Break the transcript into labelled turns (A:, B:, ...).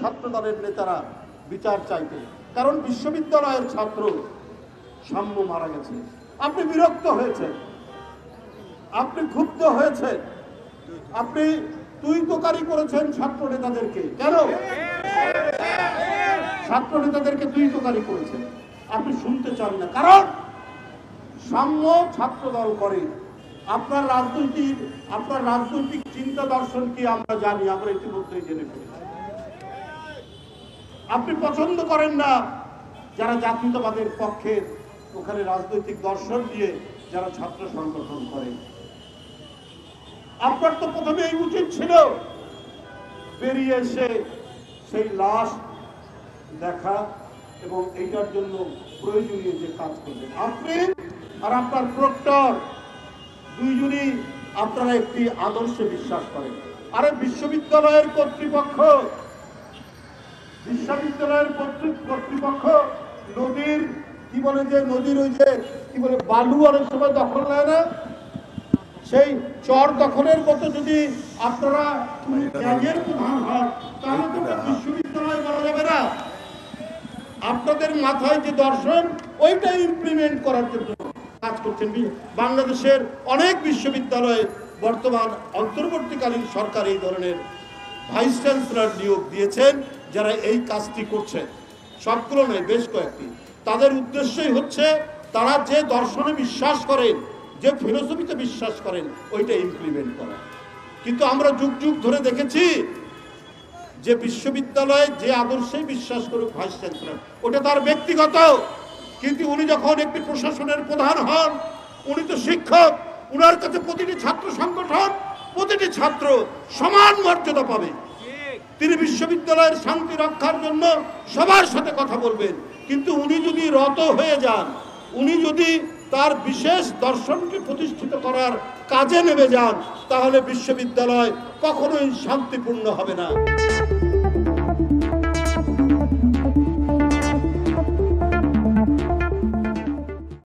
A: ছাত্র দলের নেতারা বিচার চাইতে, কারণ বিশ্ববিদ্যালয়ের ছাত্র সাম্য মারা গেছে। আপনি বিরক্ত হয়েছেন, আপনি ক্ষুব্ধ হয়েছেন, আপনি তুই তোকারি করেছেন ছাত্র নেতাদেরকে। কেন ছাত্র নেতাদেরকে তুই তোকারি করেছেন? আপনি শুনতে চান না, কারণ সাম্য ছাত্র দল করে। আপনার রাজনৈতিক চিন্তা দর্শন কি আমরা জানি, আমরা ইতিমধ্যেই জেনে ফেলেছি। আপনি পছন্দ করেন না যারা জাতীয়তাবাদের পক্ষে ওখানে রাজনৈতিক দর্শন দিয়ে যারা ছাত্র সংগঠন করে। আপনার তো প্রথমে এই উচিত ছিল বেরিয়ে এসে সেই লাশ দেখা এবং এইটার জন্য প্রয়োজনীয় যে কাজ করবেন। আপনি আর আপনার প্রক্টর দুইজনই আপনারা একটি আদর্শে বিশ্বাস করেন। আরে বিশ্ববিদ্যালয়ের কর্তৃপক্ষ নদীর কি বলে যে নদীর ওই যে কি বলে বালু অনেক সময় দখল নেয় না, সেই চর দখলের মতো যদি আপনারা ত্যাগের প্রধান হন তাহলে তো বিশ্ববিদ্যালয় বলা যাবে না। আপনাদের মাথায় যে দর্শন ওইটা ইমপ্লিমেন্ট করার জন্য কাজ করছেন। বাংলাদেশের অনেক বিশ্ববিদ্যালয়ে বর্তমান অন্তর্বর্তীকালীন সরকার এই ধরনের ভাইস চ্যান্সেলর নিয়োগ দিয়েছেন যারা এই কাজটি করছেন। সবগুলো নয়, বেশ কয়েকটি। তাদের উদ্দেশ্যই হচ্ছে তারা যে দর্শনে বিশ্বাস করেন, যে ফিলোসফিতে বিশ্বাস করেন, ওইটা ইমপ্লিমেন্ট করা। কিন্তু আমরা যুগ যুগ ধরে দেখেছি যে বিশ্ববিদ্যালয়ে যে আদর্শে বিশ্বাস করুক ভাইস চ্যান্সেলর, ওটা তার ব্যক্তিগত। কিন্তু উনি যখন একটি প্রশাসনের প্রধান হন, উনি তো শিক্ষক, উনার কাছে প্রতিটি ছাত্র সংগঠন, প্রতিটি ছাত্র সমান মর্যাদা পাবে। তিনি বিশ্ববিদ্যালয়ের শান্তি রক্ষার জন্য সবার সাথে কথা বলবেন। কিন্তু উনি যদি রত হয়ে যান, উনি যদি তার বিশেষ দর্শনকে প্রতিষ্ঠিত করার কাজে নেমে যান, তাহলে বিশ্ববিদ্যালয় কখনোই শান্তিপূর্ণ হবে না।